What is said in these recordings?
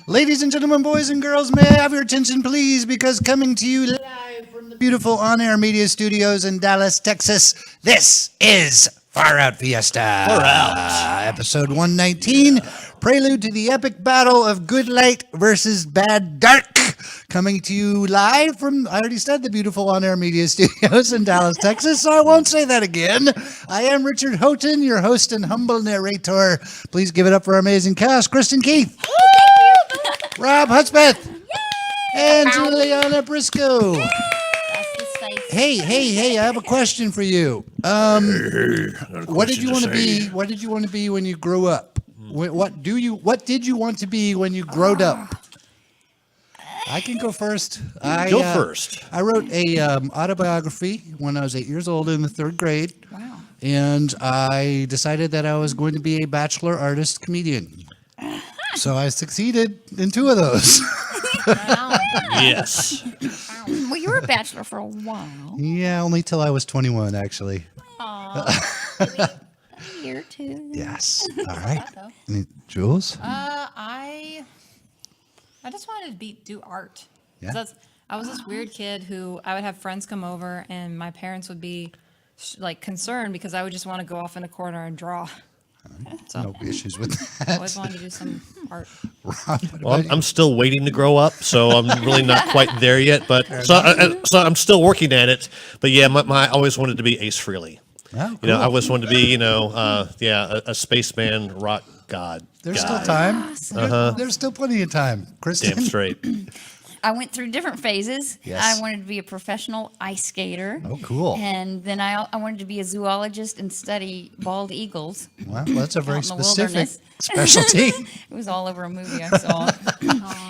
Ladies and gentlemen, boys and girls, may I have your attention, please? Because coming to you live from the beautiful on-air media studios in Dallas, Texas, this is Far Out Fiesta. Far Out. Episode 119, Prelude to the epic battle of good light versus bad dark. Coming to you live from, I already said, the beautiful on-air media studios in Dallas, Texas, so I won't say that again. I am Richard Houghton, your host and humble narrator. Please give it up for our amazing cast, Kristin Keith. Robb, Hudspeth, and JuliAnna, Briscoe. Hey! I have a question for you. What did you want to be? What did you want to be when you grew up? What did you want to be when you growed up? I can go first. Go first. I wrote a autobiography when I was 8 years old in the third grade. Wow. And I decided that I was going to be a bachelor artist comedian. So I succeeded in two of those. Wow. Yes. Well, you were a bachelor for a while. Yeah, only till I was 21, actually. Aww. Here too. Yes. All right. Jules? I just wanted to do art. Yeah. I was this weird kid who I would have friends come over and my parents would be like concerned because I would just want to go off in a corner and draw. So No issues with I that. always wanted to do some art. Rob, what Well, about you? I'm still waiting to grow up, so I'm really not quite there yet. But so I'm still working at it. But yeah, I always wanted to be Ace Frehley. Oh, You know, I cool. always wanted to be, a spaceman, rock god. There's guy. still time. There's still plenty of time. Kristin? Damn straight. I went through different phases. Yes. I wanted to be a professional ice skater. Oh, cool. And then I wanted to be a zoologist and study bald eagles. Well, that's a very Out in the specific wilderness. specialty. It was all over a movie I saw.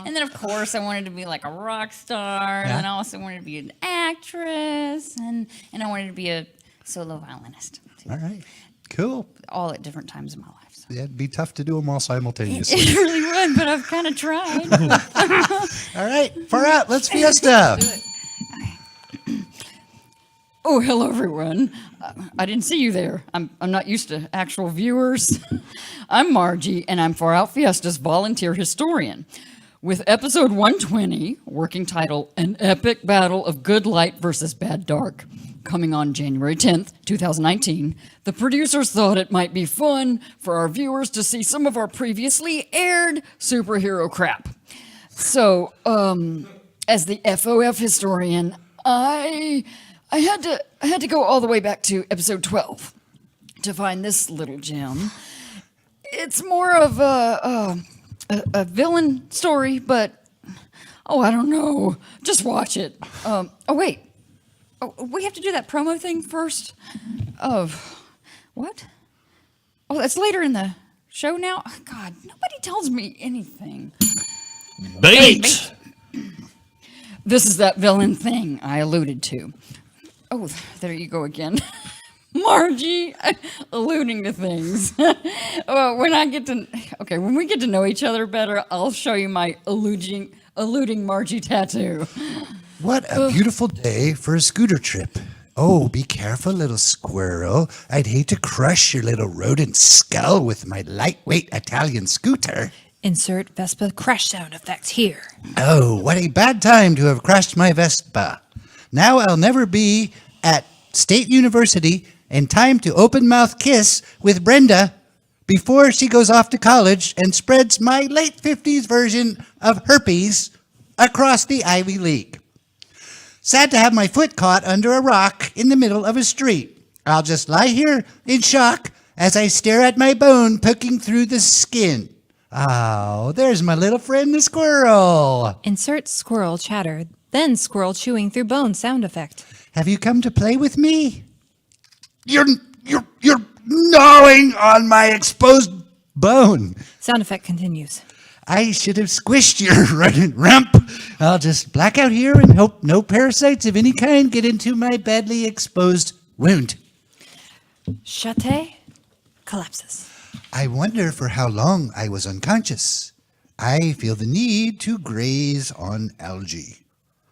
And then, of course, I wanted to be like a rock star. Yeah. And I also wanted to be an actress. And I wanted to be a solo violinist. Too. All right. Cool. All at different times in my life. So. Yeah, it'd be tough to do them all simultaneously. It really would, but I've kind of tried. All right. Far out. Let's fiesta. Oh, hello, everyone. I didn't see you there. I'm not used to actual viewers. I'm Margie, and I'm Far Out Fiesta's volunteer historian. With episode 120, working title, An Epic Battle of Good Light versus Bad Dark, coming on January 10th, 2019, the producers thought it might be fun for our viewers to see some of our previously aired superhero crap. So, as the FOF historian, I had to go all the way back to episode 12 to find this little gem. It's more of a villain story, but I don't know. Just watch it. Wait. Oh, we have to do that promo thing first? What? Oh, that's later in the show now? Oh, God, nobody tells me anything. Bait. This is that villain thing I alluded to. Oh, there you go again. Margie, alluding to things. Well, when we get to know each other better, I'll show you my alluding Margie tattoo. What a beautiful day for a scooter trip. Oh, be careful, little squirrel. I'd hate to crush your little rodent skull with my lightweight Italian scooter. Insert Vespa crash sound effects here. Oh, what a bad time to have crashed my Vespa. Now I'll never be at State University in time to open mouth kiss with Brenda before she goes off to college and spreads my late 50s version of herpes across the Ivy League. Sad to have my foot caught under a rock in the middle of a street. I'll just lie here in shock as I stare at my bone poking through the skin. Oh, there's my little friend the squirrel. Insert squirrel chatter, then squirrel chewing through bone sound effect. Have you come to play with me? You're gnawing on my exposed bone. Sound effect continues. I should have squished your rodent rump. I'll just black out here and hope no parasites of any kind get into my badly exposed wound. Chate collapses. I wonder for how long I was unconscious. I feel the need to graze on algae.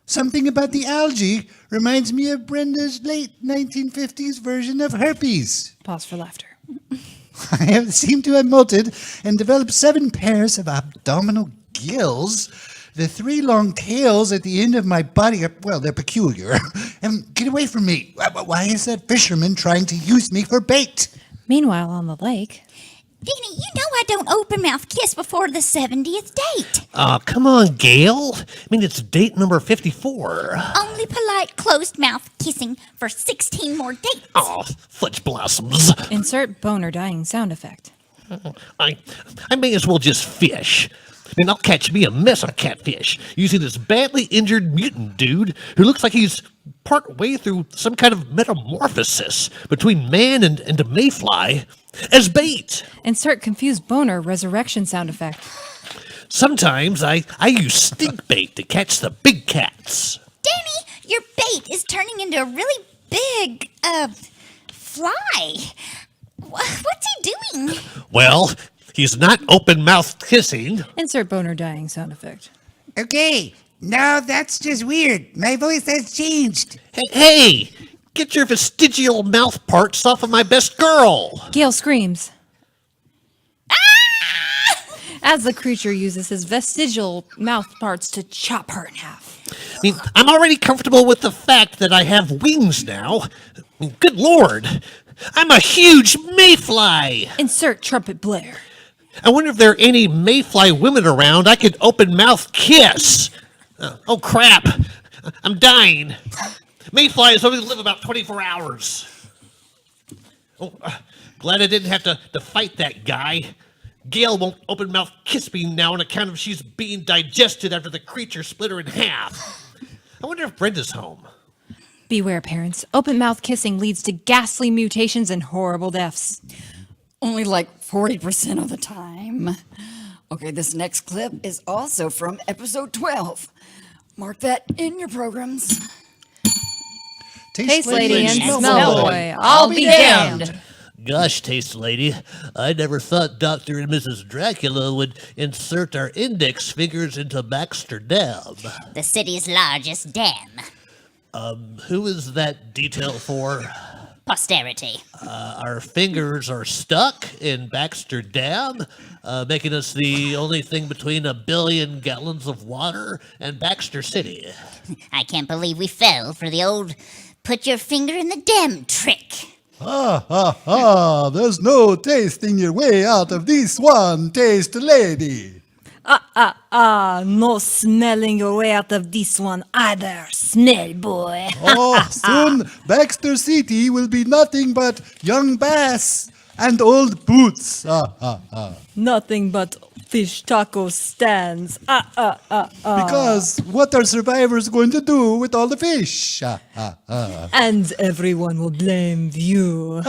Something about the algae reminds me of Brenda's late 1950s version of herpes. Pause for laughter. I have seemed to have molted and developed 7 pairs of abdominal gills. The 3 long tails at the end of my body are, well, they're peculiar. And get away from me. Why is that fisherman trying to use me for bait? Meanwhile, on the lake. Danny, you know I don't open mouth kiss before the 70th date. Come on, Gail. I mean, it's date number 54. Only polite closed mouth kissing for 16 more dates. Oh, fudge blossoms. Insert boner dying sound effect. I may as well just fish. I mean, I'll catch me a mess of catfish using this badly injured mutant dude who looks like he's part way through some kind of metamorphosis between man and a mayfly as bait. Insert confused boner resurrection sound effect. Sometimes I use stink bait to catch the big cats. Danny, your bait is turning into a really big, fly. What's he doing? Well, he's not open mouth kissing. Insert boner dying sound effect. Okay, now that's just weird. My voice has changed. Hey, get your vestigial mouth parts off of my best girl. Gail screams. As the creature uses his vestigial mouth parts to chop her in half. I mean, I'm already comfortable with the fact that I have wings now. I mean, good Lord, I'm a huge mayfly. Insert trumpet blare. I wonder if there are any mayfly women around I could open mouth kiss. Oh, crap. I'm dying. Mayflies only live about 24 hours. Oh, glad I didn't have to fight that guy. Gail won't open mouth kiss me now on account of she's being digested after the creature split her in half. I wonder if Brenda's home. Beware, parents. Open mouth kissing leads to ghastly mutations and horrible deaths. Only like 40% of the time. Okay, this next clip is also from episode 12. Mark that in your programs. Taste lady and Smell smell boy. boy. I'll be damned. Gosh, taste lady, I never thought Dr. and Mrs. Dracula would insert our index fingers into Baxter Dam. The city's largest dam. Who is that detail for? Posterity. Our fingers are stuck in Baxter Dam, making us the only thing between 1 billion gallons of water and Baxter City. I can't believe we fell for the old put your finger in the dam trick. There's no tasting your way out of this one, taste lady. No smelling your way out of this one either, smell boy. Soon Baxter City will be nothing but young bass and old boots. Nothing but fish taco stands. Because what are survivors going to do with all the fish? And everyone will blame you.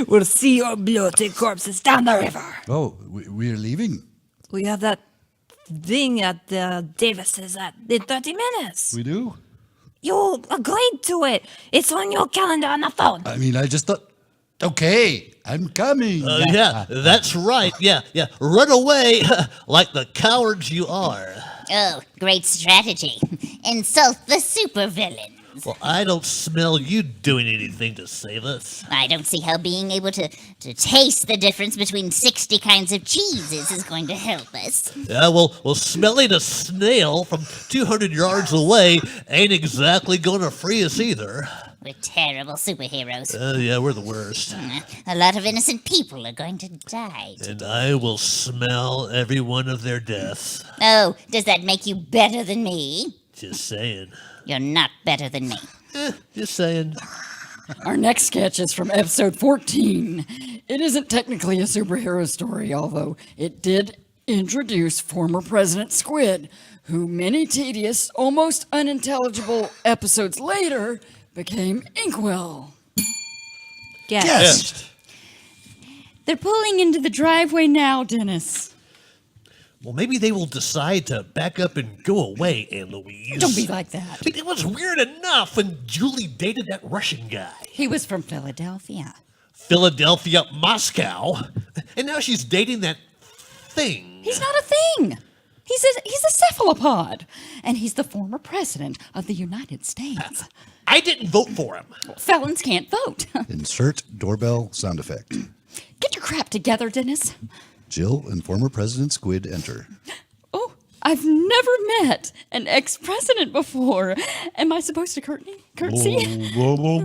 We'll see your bloated corpses down the river. Oh, we're leaving. We have that thing at the Davis's in 30 minutes. We do? You agreed to it. It's on your calendar on the phone. I mean, I just thought, okay, I'm coming. Yeah, that's right. Yeah. Run away like the cowards you are. Oh, great strategy. Insult the supervillains. Well, I don't smell you doing anything to save us. I don't see how being able to taste the difference between 60 kinds of cheeses is going to help us. Yeah, well, smelling a snail from 200 yards away ain't exactly going to free us either. We're terrible superheroes. Yeah, we're the worst. A lot of innocent people are going to die. And I will smell every one of their deaths. Oh, does that make you better than me? Just saying. You're not better than me. Just saying. Our next sketch is from episode 14. It isn't technically a superhero story, although it did introduce former President Squid, who many tedious, almost unintelligible episodes later became Inkwell. Guest. They're pulling into the driveway now, Dennis. Well, maybe they will decide to back up and go away, Aunt Louise. Don't be like that. I mean, it was weird enough when Julie dated that Russian guy. He was from Philadelphia. Philadelphia, Moscow. And now she's dating that thing. He's not a thing. He's a cephalopod. And he's the former president of the United States. I didn't vote for him. Felons can't vote. Insert doorbell sound effect. Get your crap together, Dennis. Jill and former President Squid enter. Oh, I've never met an ex-president before. Am I supposed to curtsy? Oh,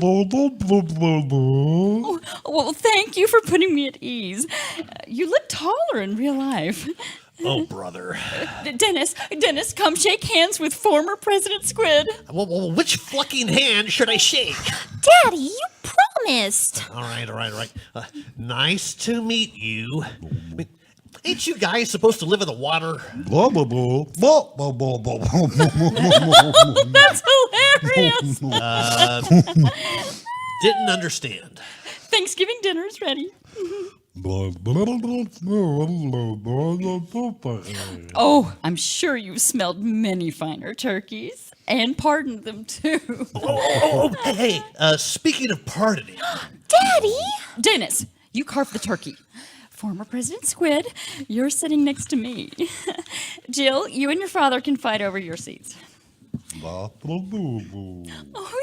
well, thank you for putting me at ease. You look taller in real life. Oh, brother. Dennis, come shake hands with former President Squid. Well, which fucking hand should I shake? Daddy, you promised. All right. Nice to meet you. I mean, ain't you guys supposed to live in the water? That's hilarious. Didn't understand. Thanksgiving dinner is ready. Oh, I'm sure you've smelled many finer turkeys and pardoned them too. Hey, speaking of pardoning. Daddy! Dennis, you carved the turkey. Former President Squid, you're sitting next to me. Jill, you and your father can fight over your seats. Oh,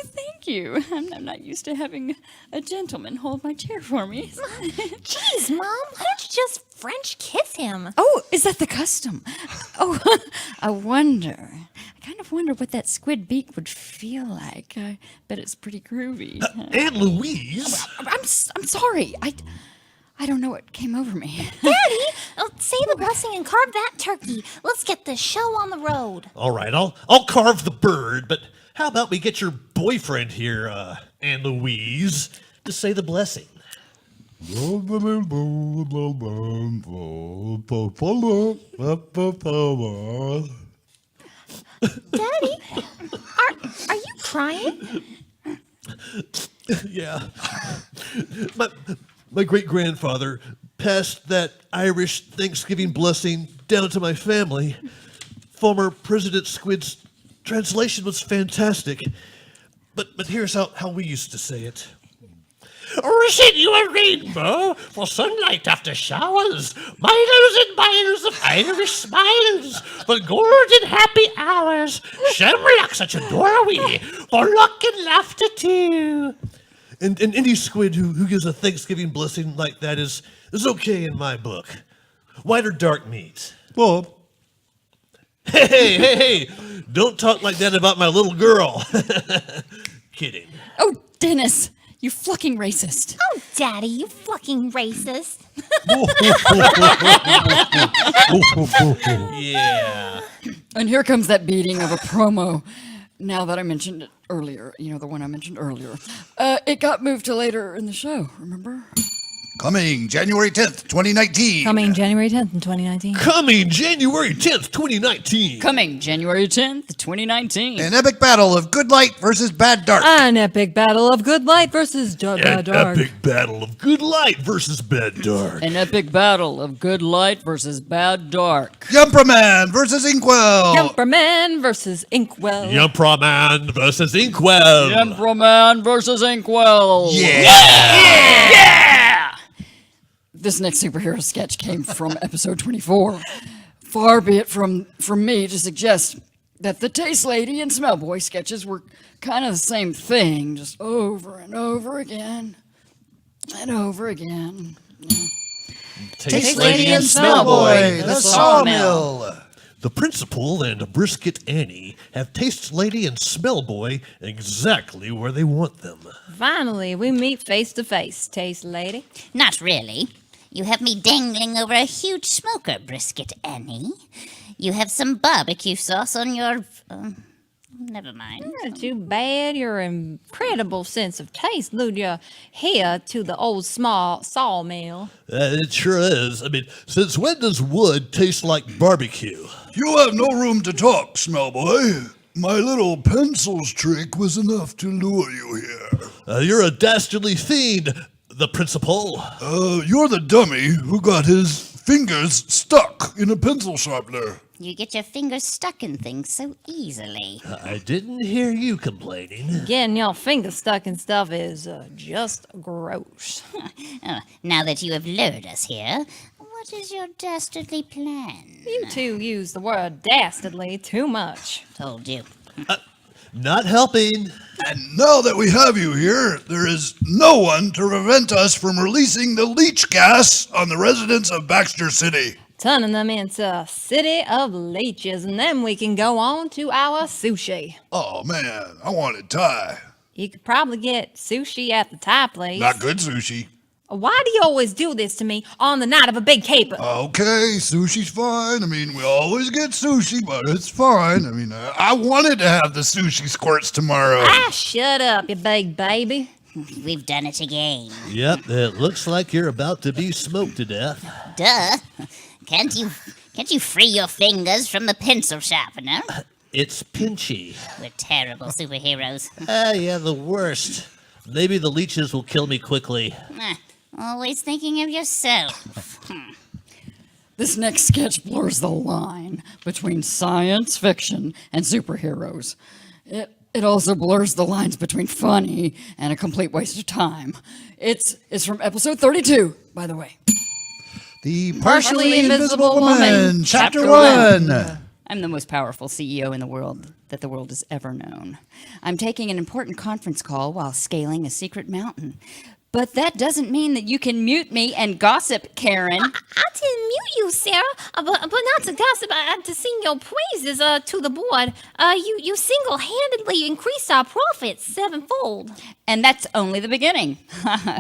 thank you. I'm not used to having a gentleman hold my chair for me. Jeez, Mom, why don't you just French kiss him? Oh, is that the custom? Oh, I kind of wonder what that squid beak would feel like. I bet it's pretty groovy. Aunt Louise? I'm sorry. I don't know what came over me. Daddy, say the blessing and carve that turkey. Let's get this show on the road. All right, I'll carve the bird, but how about we get your boyfriend here, Aunt Louise, to say the blessing? Daddy, are you crying? Yeah. My great-grandfather passed that Irish Thanksgiving blessing down to my family. Former President Squid's translation was fantastic. But here's how we used to say it. Send you a rainbow for sunlight after showers, miles and miles of Irish smiles, for golden happy hours, shamrock such a doorway, for luck and laughter too. And any squid who gives a Thanksgiving blessing like that is okay in my book. White or dark meat? Bob. Hey, don't talk like that about my little girl. Kidding. Oh, Dennis, you fucking racist. Oh, Daddy, you fucking racist. Yeah. And here comes that beating of a promo. Now that I mentioned it earlier, the one I mentioned earlier. It got moved to later in the show, remember? Coming January 10th, 2019. Coming January 10th in 2019. Coming January 10th, 2019. Coming January 10th, 2019. An epic battle of good light versus bad dark. An epic battle of good light versus An dark. epic battle of good light versus bad dark. An epic battle of good light versus bad dark. Yumperman versus Inkwell. Jumperman versus Inkwell. Yumpraman versus Inkwell. Emperorman versus Inkwell. Yeah. This next superhero sketch came from episode 24. Far be it from me to suggest that the Taste Lady and Smell Boy sketches were kind of the same thing, just over and over again and over again. Taste Lady and Smell Boy, the sawmill. The principal and Brisket Annie have Taste Lady and Smell Boy exactly where they want them. Finally, we meet face to face, Taste Lady. Not really. You have me dangling over a huge smoker, Brisket Annie. You have some barbecue sauce on your... never mind. Too bad your incredible sense of taste lured you here to the old small sawmill. It sure is. I mean, since when does wood taste like barbecue? You have no room to talk, Smell Boy. My little pencils trick was enough to lure you here. You're a dastardly fiend. The principal. You're the dummy who got his fingers stuck in a pencil sharpener. You get your fingers stuck in things so easily. I didn't hear you complaining. Getting your fingers stuck in stuff is just gross. Oh, now that you have lured us here, what is your dastardly plan? You two use the word dastardly too much. Told you. Not helping. And now that we have you here, there is no one to prevent us from releasing the leech gas on the residents of Baxter City. Turning them into a city of leeches, and then we can go on to our sushi. Oh man, I wanted Thai. You could probably get sushi at the Thai place. Not good sushi. Why do you always do this to me on the night of a big caper? Okay, sushi's fine. I mean, we always get sushi, but it's fine. I mean, I wanted to have the sushi squirts tomorrow. Shut up, you big baby. We've done it again. Yep, it looks like you're about to be smoked to death. Duh. Can't you free your fingers from the pencil sharpener? It's Pinchy. We're terrible superheroes. Yeah, the worst. Maybe the leeches will kill me quickly. Always thinking of yourself. This next sketch blurs the line between science fiction and superheroes. It also blurs the lines between funny and a complete waste of time. It's from episode 32, by the way. The Partially Invisible Woman, Chapter 1. I'm the most powerful CEO in the world that the world has ever known. I'm taking an important conference call while scaling a secret mountain. But that doesn't mean that you can mute me and gossip, Karen. I didn't mute you, Sarah, but not to gossip, to sing your praises to the board. You single-handedly increased our profits 7-fold. And that's only the beginning.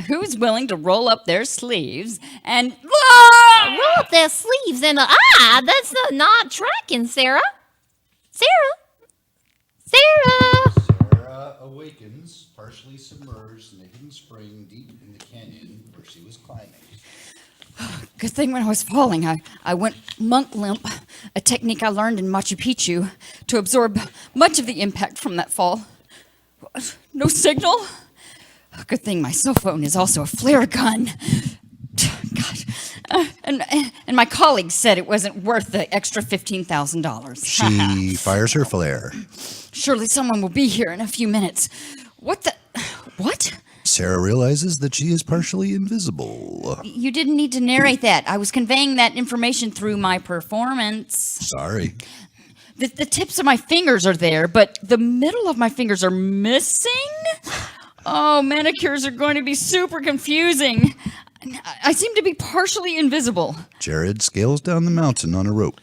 Who's willing to roll up their sleeves and... Roll up their sleeves and that's not tracking, Sarah. Sarah. Sarah awakens, partially submerged in a hidden spring deep in the canyon where she was climbing. Good thing when I was falling, I went monk limp, a technique I learned in Machu Picchu to absorb much of the impact from that fall. No signal? Good thing my cell phone is also a flare gun. God. And my colleagues said it wasn't worth the extra $15,000. She fires her flare. Surely someone will be here in a few minutes. What? Sarah realizes that she is partially invisible. You didn't need to narrate that. I was conveying that information through my performance. Sorry. The tips of my fingers are there, but the middle of my fingers are missing? Oh, manicures are going to be super confusing. I seem to be partially invisible. Jared scales down the mountain on a rope.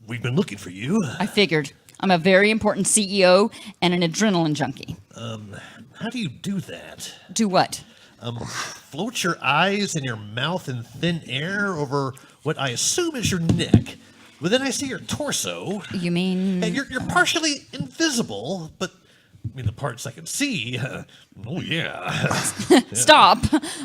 We've been looking for you. I figured. I'm a very important CEO and an adrenaline junkie. How do you do that? Do what? Float your eyes and your mouth in thin air over what I assume is your neck. But then I see your torso. You mean... And you're partially invisible, but I mean the parts I can see. Oh yeah. Stop.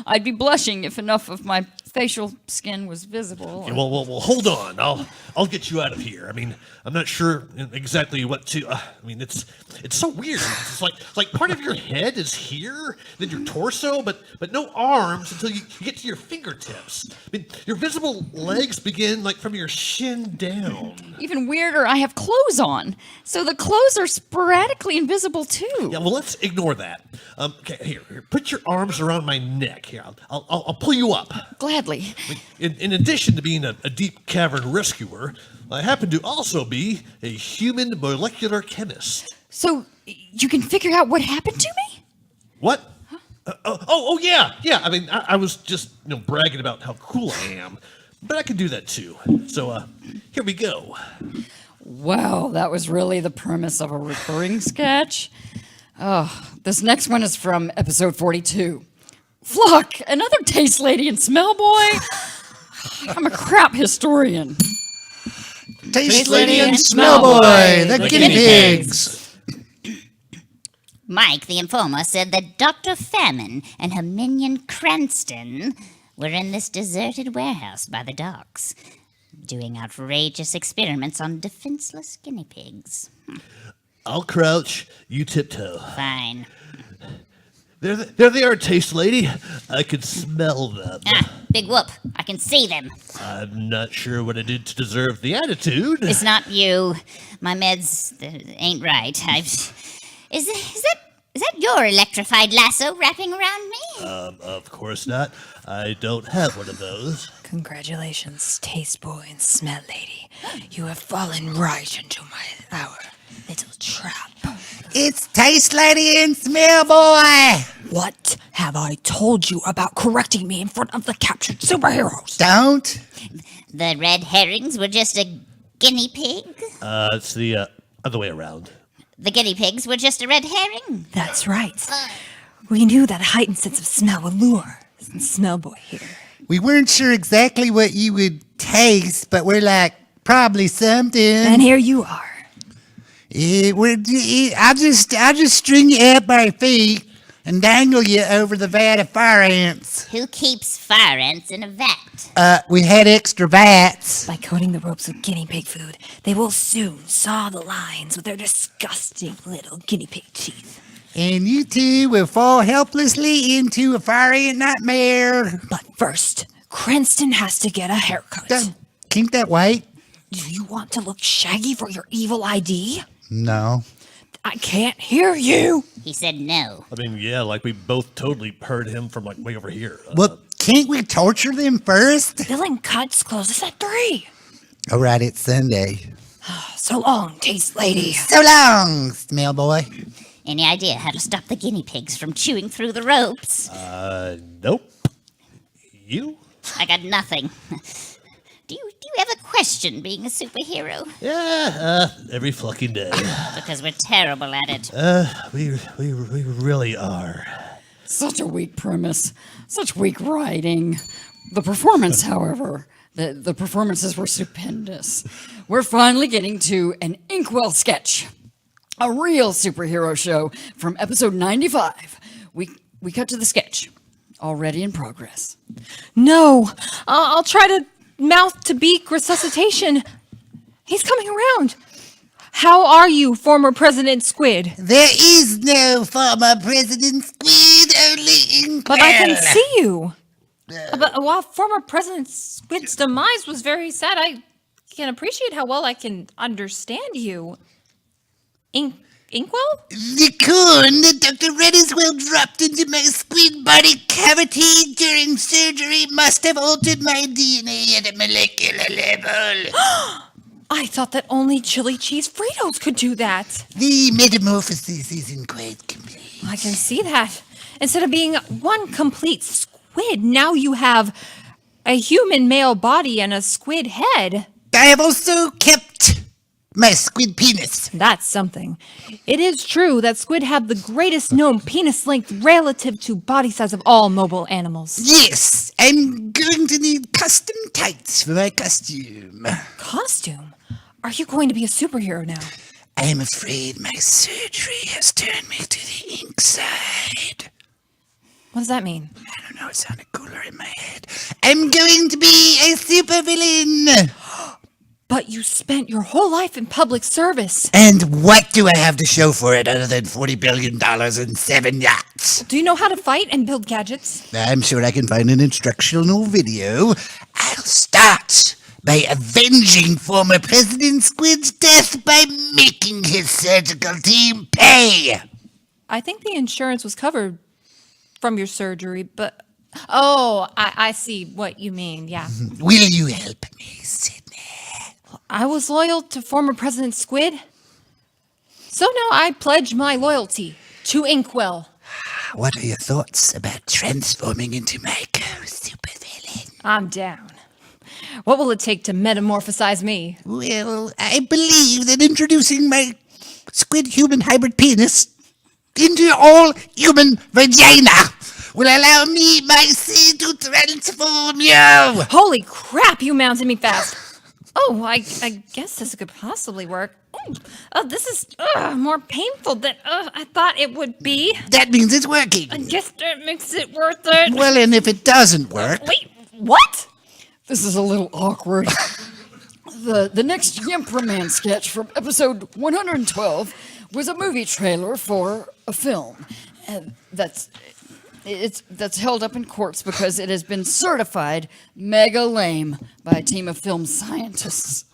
I'd be blushing if enough of my facial skin was visible. Yeah, well, hold on. I'll get you out of here. I mean, I'm not sure exactly what to. I mean, it's so weird. It's like part of your head is here, then your torso, but no arms until you get to your fingertips. I mean, your visible legs begin like from your shin down. Even weirder, I have clothes on, so the clothes are sporadically invisible too. Yeah, well, let's ignore that. Okay, here, put your arms around my neck. Here, I'll pull you up. Gladly. In addition to being a deep cavern rescuer, I happen to also be a human molecular chemist. So you can figure out what happened to me? What? Oh, yeah. I mean, I was just bragging about how cool I am, but I can do that too. So here we go. Wow, that was really the premise of a recurring sketch. Oh, this next one is from episode 42. Fluck, another taste lady and smell boy? I'm a crap historian. Taste Lady and Smell Boy, the guinea pigs. Mike, the informer, said that Dr. Famine and her minion Cranston were in this deserted warehouse by the docks, doing outrageous experiments on defenseless guinea pigs. I'll crouch, you tiptoe. Fine. There they are, Taste Lady. I can smell them. Ah, big whoop. I can see them. I'm not sure what I did to deserve the attitude. It's not you. My meds ain't right. Is that your electrified lasso wrapping around me? Of course not. I don't have one of those. Congratulations, Taste Boy and Smell Lady. You have fallen right into our little trap. It's Taste Lady and Smell Boy. What have I told you about correcting me in front of the captured superheroes? Don't. The red herrings were just a guinea pig? It's the other way around. The guinea pigs were just a red herring? That's right. We knew that a heightened sense of smell would lure Smell Boy here. We weren't sure exactly what you would taste, but we're like, probably something. And here you are. I'll just string you up by your feet and dangle you over the vat of fire ants. Who keeps fire ants in a vat? We had extra vats. By coating the ropes with guinea pig food, they will soon saw the lines with their disgusting little guinea pig teeth. And you two will fall helplessly into a fire ant nightmare. But first, Kristin has to get a haircut. Keep that white? Do you want to look shaggy for your evil ID? No. I can't hear you. He said no. I mean, yeah, like we both totally heard him from like way over here. Well, can't we torture them first? Billing cuts closes at 3. All right, it's Sunday. So long, Taste Lady. So long, Smell Boy. Any idea how to stop the guinea pigs from chewing through the ropes? Nope. You? I got nothing. Do you ever question being a superhero? Yeah, every fucking day. Because we're terrible at it. We really are. Such a weak premise. Such weak writing. The performance, however, the performances were stupendous. We're finally getting to an Inkwell sketch. A real superhero show from episode 95. We cut to the sketch. Already in progress. No, I'll try to mouth-to-beak resuscitation. He's coming around. How are you, former President Squid? There is no former President Squid, only Inkwell. But I can see you. But while former President Squid's demise was very sad, I can appreciate how well I can understand you. Inkwell? The corn that Dr. Rediswell dropped into my squid body cavity during surgery must have altered my DNA at a molecular level. I thought that only chili cheese Fritos could do that. The metamorphosis isn't quite complete. I can see that. Instead of being one complete squid, now you have a human male body and a squid head. I have also kept my squid penis. That's something. It is true that squid have the greatest known penis length relative to body size of all mobile animals. Yes, I'm going to need custom tights for my costume. Costume? Are you going to be a superhero now? I'm afraid my surgery has turned me to the ink side. What does that mean? I don't know, it sounded cooler in my head. I'm going to be a supervillain. But you spent your whole life in public service. And what do I have to show for it other than $40 billion and 7 yachts? Do you know how to fight and build gadgets? I'm sure I can find an instructional video. I'll start by avenging former President Squid's death by making his surgical team pay. I think the insurance was covered from your surgery, but... Oh, I see what you mean, yeah. Will you help me, Sydney? I was loyal to former President Squid. So now I pledge my loyalty to Inkwell. What are your thoughts about transforming into my co-supervillain? I'm down. What will it take to metamorphosize me? Well, I believe that introducing my squid-human hybrid penis into your all-human vagina will allow me, my seed, to transform you. Holy crap, you mounted me fast. Oh, I guess this could possibly work. Oh, this is more painful than I thought it would be. That means it's working. I guess that makes it worth it. Well, and if it doesn't work... Wait, what? This is a little awkward. The next Yemperman sketch from episode 112 was a movie trailer for a film. That's held up in courts because it has been certified mega lame by a team of film scientists.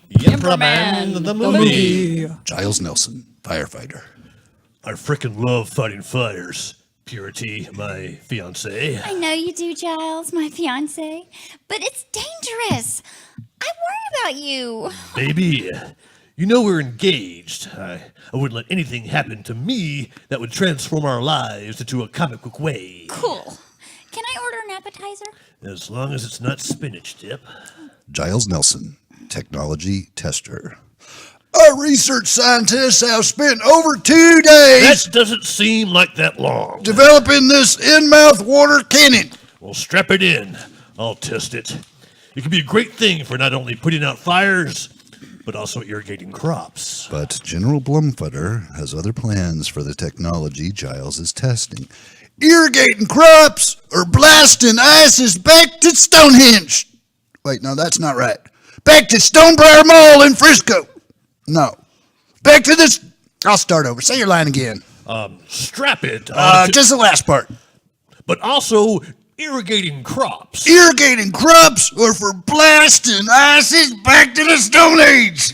Yimperman, the movie. Giles Nelson, firefighter. I frickin' love fighting fires. Purity, my fiance. I know you do, Giles, my fiance, but it's dangerous. I worry about you. Baby, you know we're engaged. I wouldn't let anything happen to me that would transform our lives into a comic book way. Cool. Can I order an appetizer? As long as it's not spinach dip. Giles Nelson, technology tester. Our research scientists have spent over 2 days That doesn't seem like that long. developing this in-mouth water cannon. Well, strap it in. I'll test it. It can be a great thing for not only putting out fires, but also irrigating crops. But General Blumfutter has other plans for the technology Giles is testing. Irrigating crops or blasting ISIS back to Stonehenge. Wait, no, that's not right. Back to Stonebriar Mall in Frisco. No. Back to this. I'll start over. Say your line again. Strap it. Just the last part. But also irrigating crops. Irrigating crops or for blasting ISIS back to the Stone Age.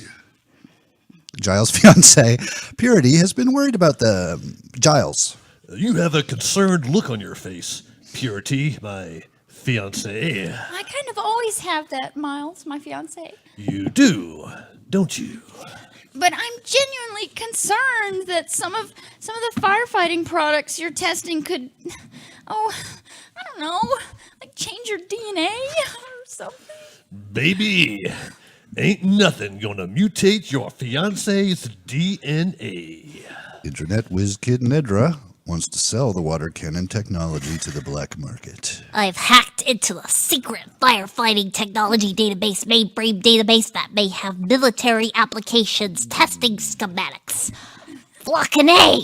Giles' fiance, Purity, has been worried about the Giles. You have a concerned look on your face, Purity, my fiance. I kind of always have that, Miles, my fiance. You do, don't you? But I'm genuinely concerned that some of the firefighting products you're testing could, I don't know, like change your DNA or something. Baby, ain't nothing gonna mutate your fiance's DNA. Internet whiz kid Nedra wants to sell the water cannon technology to the black market. I've hacked into a secret firefighting technology database, mainframe database that may have military applications testing schematics. Flockin' A!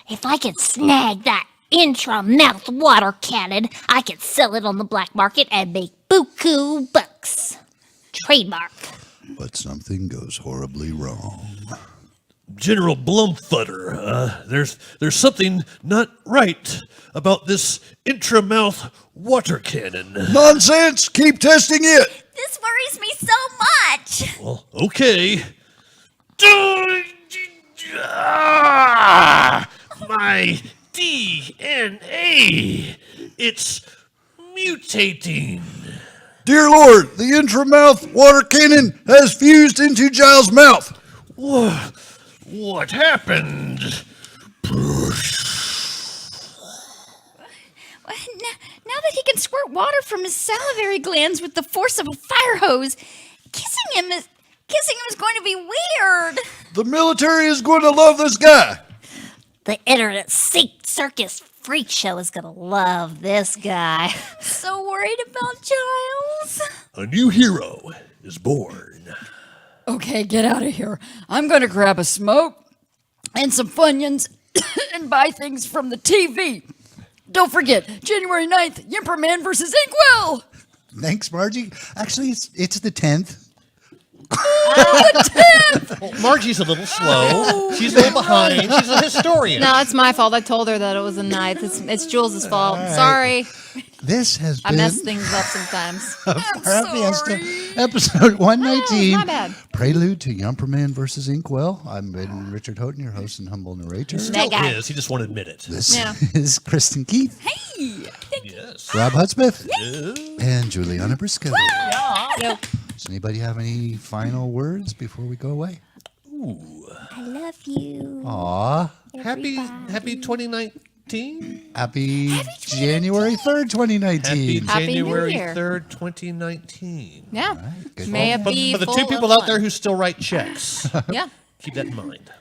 If I could snag that intra-mouth water cannon, I could sell it on the black market and make buku bucks. Trademark. But something goes horribly wrong. General Blumfutter, there's something not right about this intramouth water cannon. Nonsense! Keep testing it! This worries me so much. Well, okay. My DNA! It's mutating. Dear Lord, the intramouth water cannon has fused into Giles' mouth. What happened? Now that he can squirt water from his salivary glands with the force of a fire hose, kissing him is going to be weird. The military is going to love this guy. The internet circus freak show is gonna love this guy. So worried about Giles. A new hero is born. Okay, get out of here. I'm going to grab a smoke and some Funyuns and buy things from the TV. Don't forget, January 9th, Yimperman versus Inkwell. Thanks, Margie. Actually, it's the 10th. Well, Margie's a little slow. She's a little behind. She's a historian. No, it's my fault. I told her that it was a ninth. It's Jules' fault. Sorry. This has I been mess things up sometimes. Far Fiesta, episode 119. Oh, my bad. Prelude to Yumperman versus Inkwell. I'm Richard Houghton, your host and humble narrator. Still guy. is. He just won't admit it. This Yeah. is Kristin Keith, Yes. Robb Hudspeth, and JuliAnna Briscoe. Yep. Does anybody have any final words before we go away? I love you. Aw. Happy 2019. Happy January 3rd, 2019. Happy New January Year. 3rd, 2019. Yeah. Good. May it But be for the full two of people out fun. there who still write checks, Yeah. keep that in mind.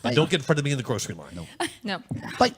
But don't get in front of me in the grocery line. No. Bye.